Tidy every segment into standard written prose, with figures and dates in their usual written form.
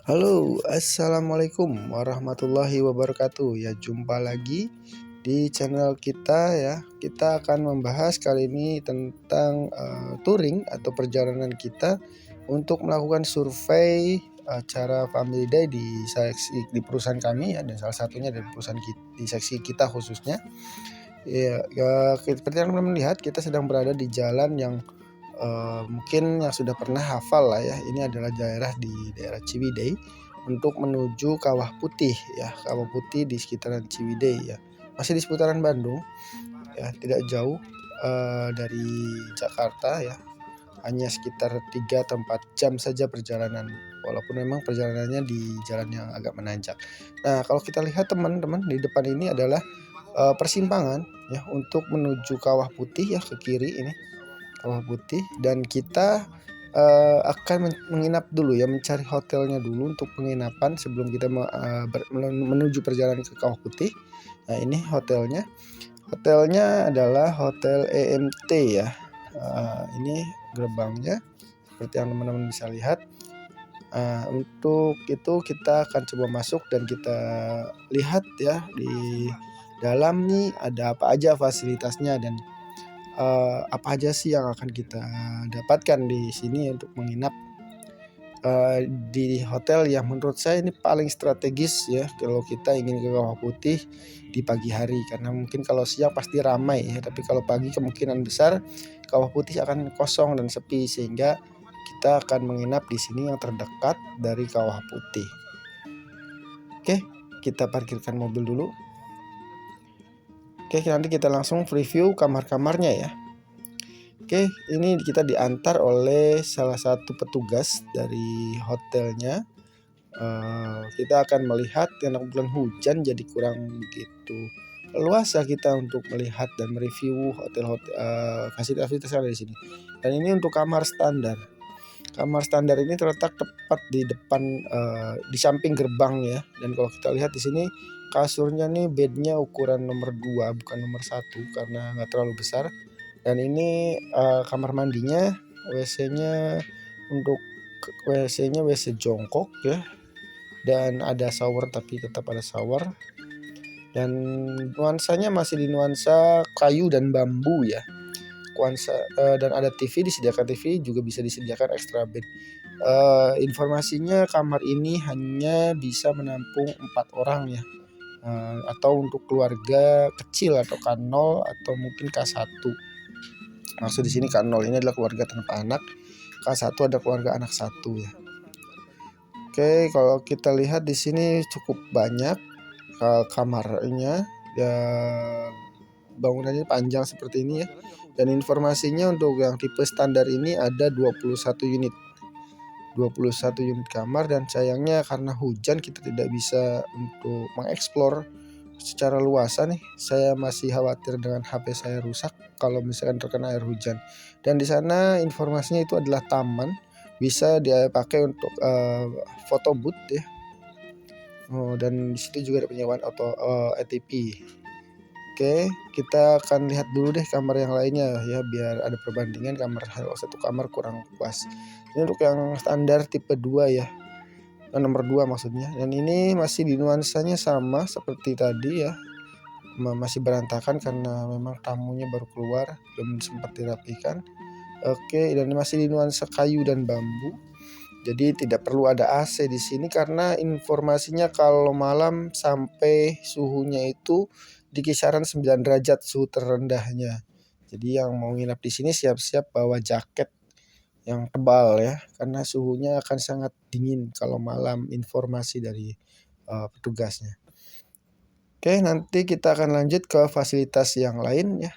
Halo, assalamualaikum warahmatullahi wabarakatuh. Ya, jumpa lagi di channel kita ya. Kita akan membahas kali ini tentang touring atau perjalanan kita untuk melakukan survei acara Family Day di perusahaan kami ya, dan salah satunya dari perusahaan kita, di seksi kita khususnya. Ya, seperti yang teman-teman lihat, kita sedang berada di jalan yang mungkin yang sudah pernah hafal lah ya. Ini adalah di daerah Ciwidey untuk menuju Kawah Putih ya. Kawah Putih di sekitaran Ciwidey ya. Masih di seputaran Bandung ya, tidak jauh dari Jakarta ya. Hanya sekitar 3 atau 4 jam saja perjalanan. Walaupun memang perjalanannya di jalan yang agak menanjak. Nah, kalau kita lihat teman-teman, di depan ini adalah persimpangan ya untuk menuju Kawah Putih ya, ke kiri ini Kawah Putih, dan kita akan menginap dulu ya, mencari hotelnya dulu untuk penginapan sebelum kita menuju perjalanan ke Kawah Putih. Nah, ini hotelnya. Hotelnya adalah Hotel EMT ya. Ini gerbangnya seperti yang teman-teman bisa lihat. Untuk itu kita akan coba masuk dan kita lihat ya di dalam nih ada apa aja fasilitasnya, dan apa aja sih yang akan kita dapatkan di sini untuk menginap di hotel yang menurut saya ini paling strategis ya kalau kita ingin ke Kawah Putih di pagi hari, karena mungkin kalau siang pasti ramai ya, tapi kalau pagi kemungkinan besar Kawah Putih akan kosong dan sepi, sehingga kita akan menginap di sini yang terdekat dari Kawah Putih. Oke, kita parkirkan mobil dulu. Oke, nanti kita langsung preview kamar-kamarnya ya. Oke, ini kita diantar oleh salah satu petugas dari hotelnya. Kita akan melihat karena bulan hujan jadi kurang begitu leluasa kita untuk melihat dan mereview fasilitas-fasilitas yang ada di sini. Dan ini untuk kamar standar. Kamar standar ini terletak tepat di depan, di samping gerbang ya. Dan kalau kita lihat di sini kasurnya nih, bednya ukuran nomor 2 bukan nomor 1 karena nggak terlalu besar. Dan ini kamar mandinya, WC-nya untuk WC-nya WC jongkok ya, dan ada shower, tapi tetap ada shower, dan nuansanya masih di nuansa kayu dan bambu ya. Dan ada TV, disediakan TV, juga bisa disediakan extra bed. Informasinya kamar ini hanya bisa menampung 4 orang ya, atau untuk keluarga kecil atau K0 atau mungkin K1. Maksud di sini K0 ini adalah keluarga tanpa anak, K1 ada keluarga anak 1 ya. Oke, kalau kita lihat di sini cukup banyak kamarnya ya, bangunannya panjang seperti ini ya. Dan informasinya untuk yang tipe standar ini ada 21 unit. 21 unit kamar, dan sayangnya karena hujan kita tidak bisa untuk mengeksplor secara luasa nih. Saya masih khawatir dengan HP saya rusak kalau misalkan terkena air hujan. Dan di sana informasinya itu adalah taman, bisa dia pakai untuk foto booth ya. Dan di situ juga ada penyewaan ATP. Oke, kita akan lihat dulu deh kamar yang lainnya ya, biar ada perbandingan. Satu kamar kurang puas. Ini untuk yang standar tipe 2 ya, nomor 2 maksudnya. Dan ini masih di nuansanya sama seperti tadi ya, masih berantakan karena memang tamunya baru keluar, belum sempat dirapikan. Oke, dan masih di nuansa kayu dan bambu. Jadi tidak perlu ada AC di sini karena informasinya kalau malam sampai suhunya itu di kisaran 9 derajat suhu terendahnya. Jadi yang mau nginap di sini siap-siap bawa jaket yang tebal ya, karena suhunya akan sangat dingin kalau malam, informasi dari petugasnya. Oke, nanti kita akan lanjut ke fasilitas yang lain ya.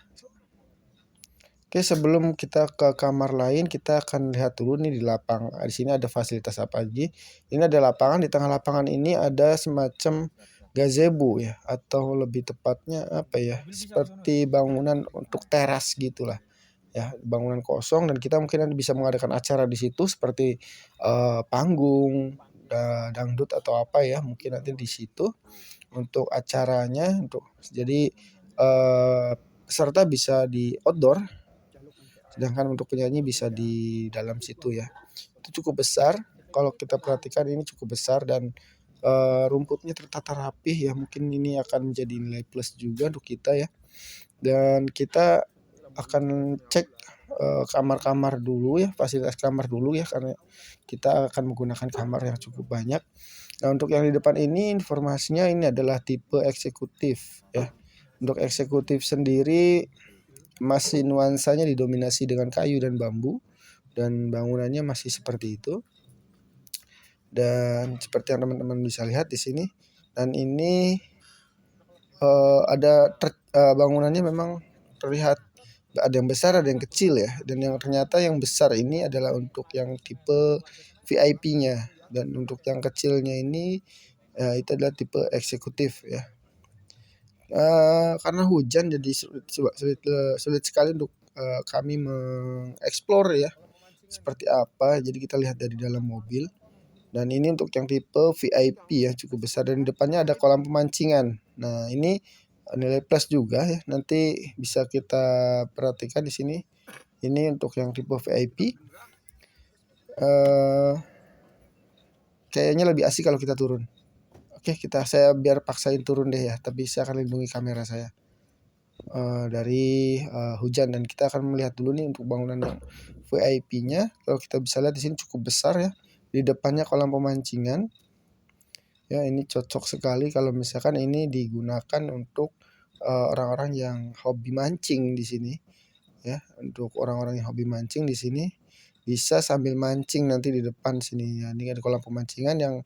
Oke, sebelum kita ke kamar lain, kita akan lihat dulu nih di lapangan. Di sini ada fasilitas apa aja. Ini ada lapangan, di tengah lapangan ini ada semacam gazebo ya, atau lebih tepatnya apa ya, seperti bangunan untuk teras gitulah ya, bangunan kosong, dan kita mungkin bisa mengadakan acara di situ seperti panggung dangdut atau apa ya, mungkin nanti di situ untuk acaranya. Jadi peserta bisa di outdoor, sedangkan untuk penyanyi bisa di dalam situ ya. Itu cukup besar kalau kita perhatikan ini cukup besar dan rumputnya tertata rapih ya, mungkin ini akan menjadi nilai plus juga untuk kita ya. Dan kita akan cek kamar-kamar dulu ya, fasilitas kamar dulu ya, karena kita akan menggunakan kamar yang cukup banyak. Nah, untuk yang di depan ini informasinya ini adalah tipe eksekutif ya. Untuk eksekutif sendiri masih nuansanya didominasi dengan kayu dan bambu, dan bangunannya masih seperti itu. Dan seperti yang teman-teman bisa lihat di sini, dan ini bangunannya memang terlihat ada yang besar ada yang kecil ya, dan yang ternyata yang besar ini adalah untuk yang tipe VIP-nya, dan untuk yang kecilnya ini itu adalah tipe eksekutif ya. Karena hujan jadi sulit sekali untuk kami mengeksplor ya seperti apa, jadi kita lihat dari dalam mobil. Dan ini untuk yang tipe VIP ya, cukup besar, dan depannya ada kolam pemancingan. Nah, ini nilai plus juga ya, nanti bisa kita perhatikan di sini. Ini untuk yang tipe VIP. Kayaknya lebih asik kalau kita turun. Oke, saya biar paksain turun deh ya, tapi saya akan lindungi kamera saya dari hujan, dan kita akan melihat dulu nih untuk bangunan yang VIP-nya. Kalau kita bisa lihat di sini cukup besar ya. Di depannya kolam pemancingan. Ya, ini cocok sekali kalau misalkan ini digunakan untuk orang-orang yang hobi mancing di sini. Ya, untuk orang-orang yang hobi mancing di sini bisa sambil mancing nanti di depan sini ya. Ini ada kolam pemancingan yang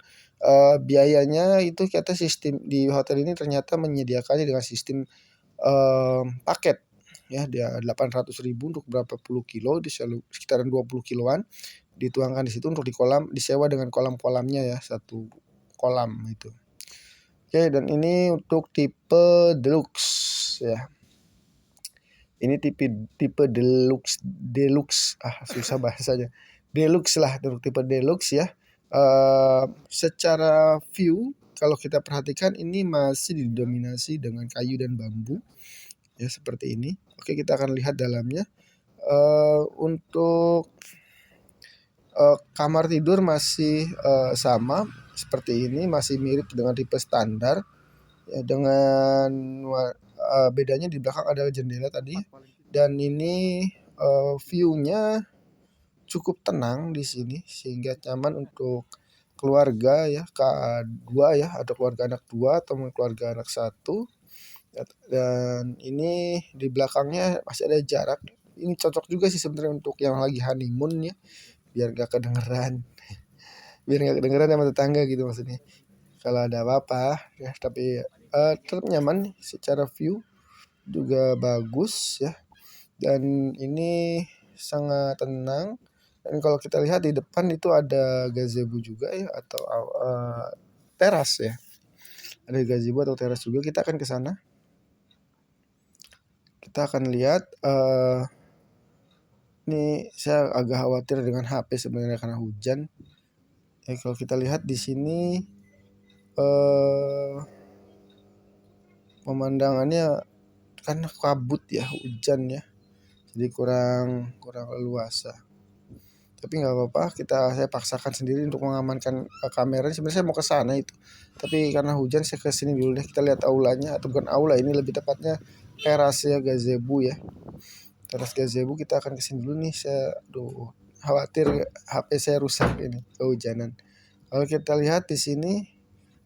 biayanya itu kita sistem di hotel ini ternyata menyediakannya dengan sistem paket ya, dia 800.000 untuk berapa puluh kilo, di sekitaran 20 kiloan dituangkan di situ untuk di kolam, disewa dengan kolam-kolamnya ya, satu kolam itu. Oke, dan ini untuk tipe deluxe ya. Ini tipe deluxe susah bahasanya. Deluxe lah, untuk tipe deluxe ya. Secara view kalau kita perhatikan ini masih didominasi dengan kayu dan bambu ya, seperti ini. Oke, kita akan lihat dalamnya. Untuk kamar tidur masih sama seperti ini, masih mirip dengan tipe standar ya, dengan bedanya di belakang ada jendela tadi, dan ini view-nya cukup tenang di sini sehingga nyaman untuk keluarga ya, K2 ya, atau keluarga anak 2 atau keluarga anak 1. Dan ini di belakangnya masih ada jarak. Ini cocok juga sih sebenarnya untuk yang lagi honeymoon ya, biar gak kedengeran sama tetangga gitu maksudnya kalau ada apa-apa ya. Tapi tetap nyaman secara view juga bagus ya, dan ini sangat tenang. Dan kalau kita lihat di depan itu ada gazebo juga ya, atau teras ya, ada gazebo atau teras juga. Kita akan ke sana, kita akan lihat. Ini saya agak khawatir dengan HP sebenarnya karena hujan. Kalau kita lihat di sini pemandangannya kan kabut ya, hujan ya, jadi kurang leluasa. Tapi nggak apa-apa, saya paksakan sendiri untuk mengamankan kamera. Sebenarnya saya mau ke sana itu, tapi karena hujan saya ke sini dulu deh. Kita lihat aulanya, atau bukan aula, ini lebih tepatnya teras ya, gazebo ya. Teras gazebo, kita akan ke sini dulu nih. Saya khawatir HP saya rusak ini kehujanan. Kalau kita lihat di sini,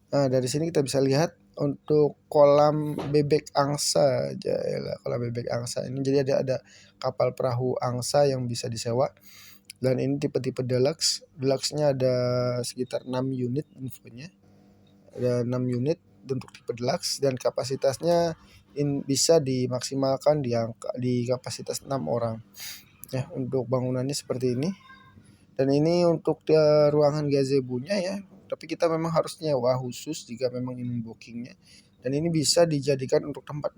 dari sini kita bisa lihat untuk kolam bebek angsa aja ya, kolam bebek angsa ini. Jadi ada kapal perahu angsa yang bisa disewa. Dan ini tipe-tipe deluxe. Deluxe-nya ada sekitar 6 unit infonya. Ada 6 unit untuk tipe deluxe, dan kapasitasnya bisa dimaksimalkan di kapasitas 6 orang. Ya, untuk bangunannya seperti ini. Dan ini untuk ruangan gazebo-nya ya. Tapi kita memang harus nyewa khusus jika memang ingin bookingnya. Dan ini bisa dijadikan untuk tempat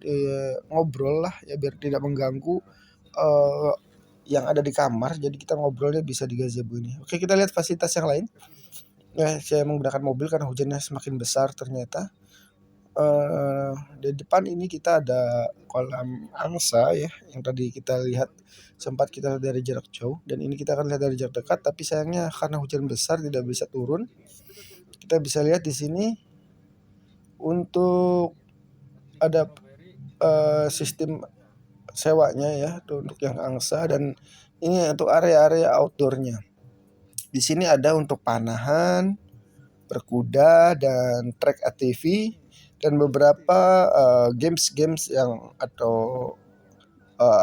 ngobrol lah ya, biar tidak mengganggu yang ada di kamar. Jadi kita ngobrolnya bisa di gazebo ini. Oke, kita lihat fasilitas yang lain. Saya menggunakan mobil karena hujannya semakin besar ternyata. di depan ini kita ada kolam angsa ya, yang tadi kita lihat sempat kita lihat dari jarak jauh, dan ini kita akan lihat dari jarak dekat, tapi sayangnya karena hujan besar tidak bisa turun. Kita bisa lihat di sini untuk ada sistem sewanya ya tuh untuk yang angsa, dan ini untuk area-area outdoornya. Di sini ada untuk panahan, berkuda, dan trek ATV, dan beberapa games-games yang atau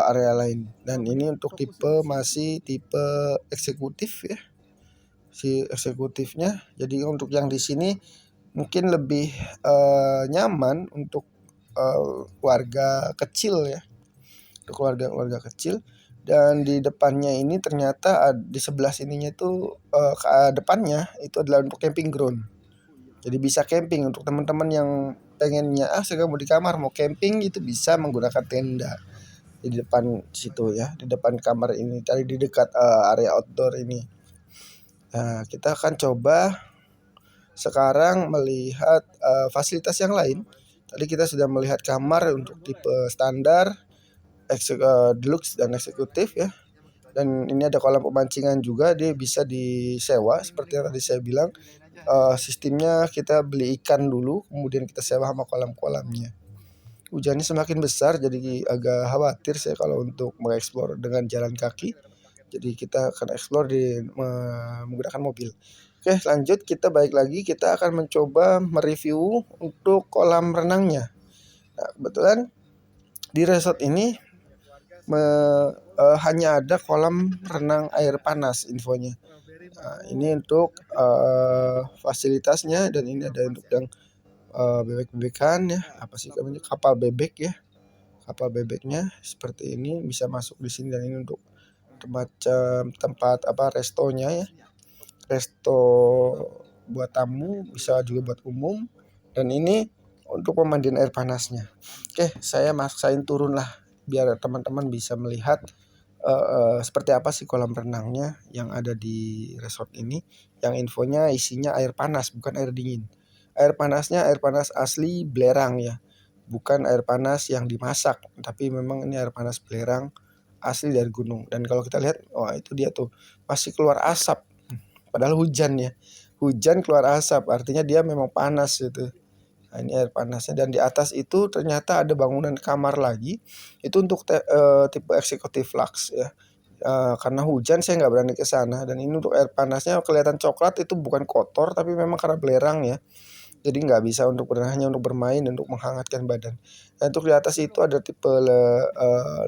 area lain. Dan ini untuk masih tipe eksekutif ya, si eksekutifnya. Jadi untuk yang di sini mungkin lebih nyaman untuk keluarga kecil ya, untuk keluarga kecil. Dan di depannya ini ternyata di sebelah sininya tuh ke depannya itu adalah untuk camping ground. Jadi bisa camping untuk teman-teman yang pengennya saya mau di kamar mau camping, itu bisa menggunakan tenda di depan situ ya, di depan kamar ini tadi, di dekat area outdoor ini. Nah, kita akan coba sekarang melihat fasilitas yang lain. Tadi kita sudah melihat kamar untuk tipe standar, deluxe dan eksekutif ya. Dan ini ada kolam pemancingan juga, dia bisa disewa seperti yang tadi saya bilang. Sistemnya kita beli ikan dulu, kemudian kita sewa sama kolam-kolamnya. Hujannya semakin besar, jadi agak khawatir saya kalau untuk mengeksplor dengan jalan kaki. Jadi kita akan eksplor menggunakan mobil. Oke, lanjut, kita balik lagi, kita akan mencoba mereview untuk kolam renangnya. Nah, kebetulan di resort ini hanya ada kolam renang air panas infonya. Nah, ini untuk fasilitasnya, dan ini ada untuk yang bebek-bebekan ya, apa sih namanya, kapal bebek ya. Kapal bebeknya seperti ini bisa masuk di sini, dan ini untuk tempat restonya ya. Resto buat tamu, bisa juga buat umum, dan ini untuk pemandian air panasnya. Oke, saya maksain turun lah biar teman-teman bisa melihat seperti apa sih kolam renangnya yang ada di resort ini, yang infonya isinya air panas bukan air dingin. Air panasnya air panas asli belerang ya, bukan air panas yang dimasak, tapi memang ini air panas belerang asli dari gunung. Dan kalau kita lihat, wah itu dia tuh masih keluar asap, padahal hujan ya, hujan keluar asap artinya dia memang panas gitu. Nah, ini air panasnya, dan di atas itu ternyata ada bangunan kamar lagi, itu untuk tipe eksekutif lux ya. Karena hujan saya nggak berani ke sana, dan ini untuk air panasnya kelihatan coklat, itu bukan kotor tapi memang karena belerang ya. Jadi nggak bisa untuk hanya untuk bermain, untuk menghangatkan badan. Nah, untuk di atas itu ada tipe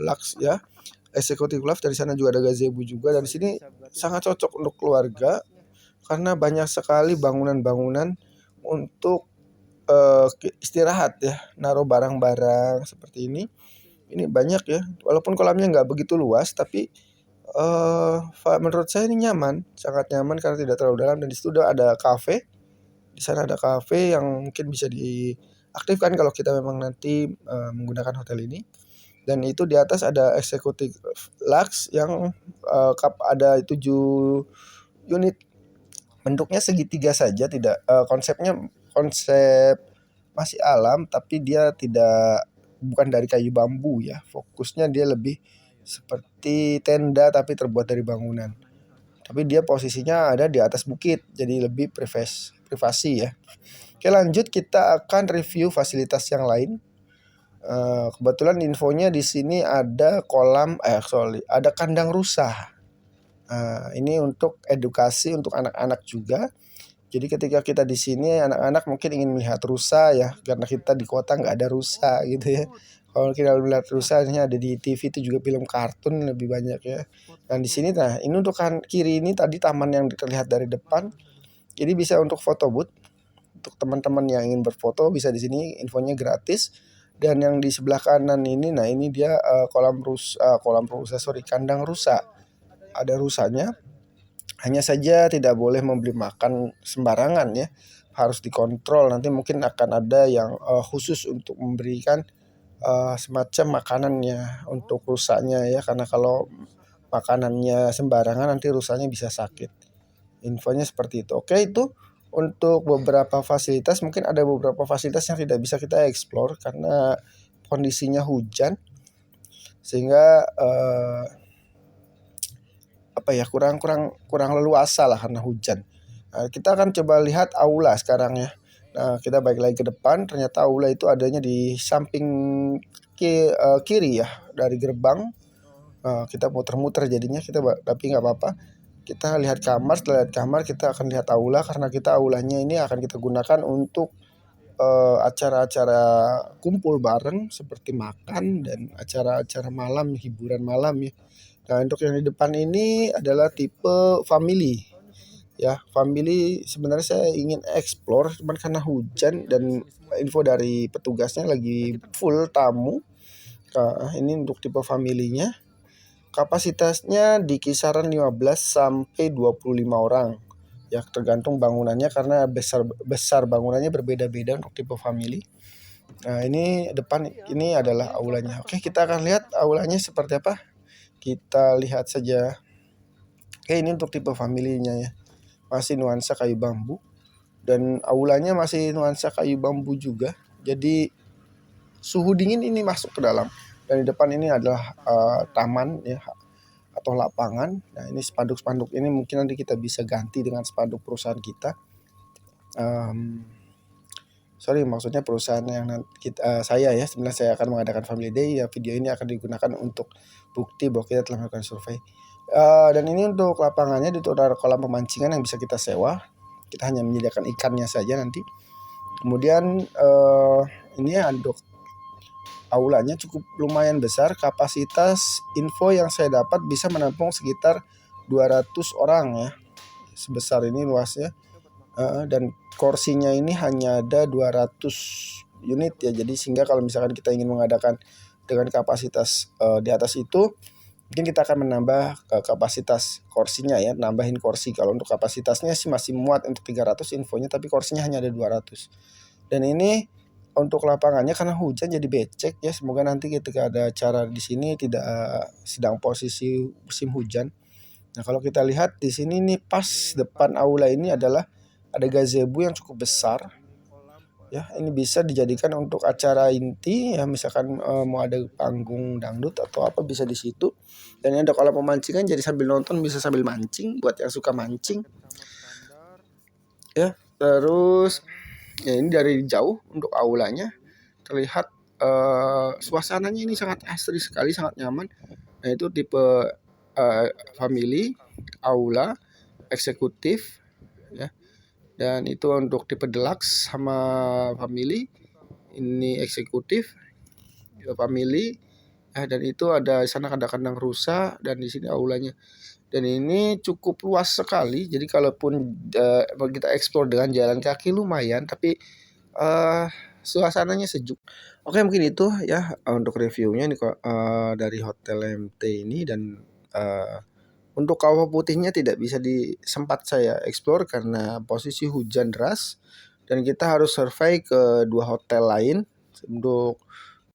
lux ya, eksekutif lux. Dari sana juga ada gazebo juga, dan di sini sangat cocok untuk keluarga karena banyak sekali bangunan-bangunan untuk istirahat ya, naruh barang-barang seperti ini. Ini banyak ya, walaupun kolamnya nggak begitu luas, tapi menurut saya ini nyaman, sangat nyaman karena tidak terlalu dalam. Dan di situ ada kafe, di sana ada kafe yang mungkin bisa diaktifkan kalau kita memang nanti menggunakan hotel ini. Dan itu di atas ada eksekutif lux yang ada 7 unit. Bentuknya segitiga saja, tidak konsep masih alam, tapi dia bukan dari kayu bambu ya. Fokusnya dia lebih seperti tenda tapi terbuat dari bangunan. Tapi dia posisinya ada di atas bukit, jadi lebih privasi ya. Oke, lanjut, kita akan review fasilitas yang lain. Kebetulan infonya di sini ada ada kandang rusa. Ini untuk edukasi untuk anak-anak juga. Jadi ketika kita di sini, anak-anak mungkin ingin melihat rusa ya, karena kita di kota nggak ada rusa gitu ya. Kalau kita melihat rusa hanya ada di TV, itu juga film kartun lebih banyak ya. Dan di sini, nah ini untuk kiri ini tadi taman yang terlihat dari depan. Jadi bisa untuk foto booth, untuk teman-teman yang ingin berfoto bisa di sini, infonya gratis. Dan yang di sebelah kanan ini, nah ini dia kandang rusa. Ada rusanya. Hanya saja tidak boleh membeli makan sembarangan ya, harus dikontrol. Nanti mungkin akan ada yang khusus untuk memberikan semacam makanannya untuk rusanya ya, karena kalau makanannya sembarangan nanti rusanya bisa sakit. Infonya seperti itu. Oke, itu untuk beberapa fasilitas mungkin ada beberapa fasilitas yang tidak bisa kita explore karena kondisinya hujan, sehingga kurang leluasa lah karena hujan. Nah, kita akan coba lihat aula sekarang ya. Nah, kita balik lagi ke depan. Ternyata aula itu adanya di samping kiri ya dari gerbang. Kita muter-muter jadinya tapi nggak apa-apa. Kita lihat kamar, setelah lihat kamar kita akan lihat aula karena aulanya ini akan kita gunakan untuk acara-acara kumpul bareng seperti makan dan acara-acara malam, hiburan malam ya. Nah, untuk yang di depan ini adalah tipe family. Ya, family sebenarnya saya ingin explore cuman karena hujan dan info dari petugasnya lagi full tamu. Nah, ini untuk tipe familinya. Kapasitasnya di kisaran 15 sampai 25 orang. Ya, tergantung bangunannya karena besar bangunannya berbeda-beda untuk tipe family. Nah, ini depan ini adalah aulanya. Oke, kita akan lihat aulanya seperti apa. Kita lihat saja. Oke, ini untuk tipe familinya ya. Masih nuansa kayu bambu dan aulanya masih nuansa kayu bambu juga. Jadi suhu dingin ini masuk ke dalam. Dan di depan ini adalah taman ya atau lapangan. Nah, ini spanduk-spanduk ini mungkin nanti kita bisa ganti dengan spanduk perusahaan kita. Maksudnya perusahaan yang saya ya, sebenarnya saya akan mengadakan family day ya. Video ini akan digunakan untuk bukti bahwa kita telah melakukan survei. Dan ini untuk lapangannya itu ada kolam pemancingan yang bisa kita sewa. Kita hanya menyediakan ikannya saja nanti. Kemudian ini untuk aulanya cukup lumayan besar. Kapasitas info yang saya dapat bisa menampung sekitar 200 orang ya. Sebesar ini luasnya. Dan kursinya ini hanya ada 200 unit ya. Jadi sehingga kalau misalkan kita ingin mengadakan dengan kapasitas di atas itu, mungkin kita akan menambah kapasitas kursinya ya, nambahin kursi. Kalau untuk kapasitasnya sih masih muat untuk 300 infonya, tapi kursinya hanya ada 200. Dan ini untuk lapangannya karena hujan jadi becek ya. Semoga nanti ketika ada acara di sini tidak sedang posisi musim hujan. Nah, kalau kita lihat di sini nih pas depan aula ini adalah ada gazebo yang cukup besar. Ya, ini bisa dijadikan untuk acara inti ya, misalkan mau ada panggung dangdut atau apa bisa di situ. Dan ini ada kolam pemancingan jadi sambil nonton bisa sambil mancing buat yang suka mancing. Ya, terus ya ini dari jauh untuk aulanya terlihat suasananya ini sangat asri sekali, sangat nyaman. Nah, itu tipe family, aula, eksekutif ya. Dan itu untuk tipe deluxe sama family. Ini eksekutif, family. Dan itu ada di sana ada kandang rusa dan di sini aulanya. Dan ini cukup luas sekali. Jadi kalaupun kita explore dengan jalan kaki lumayan, tapi suasananya sejuk. Oke, mungkin itu ya untuk reviewnya ini dari Hotel MT ini. Dan untuk kawah putihnya tidak bisa sempat saya explore karena posisi hujan deras dan kita harus survei ke 2 hotel lain untuk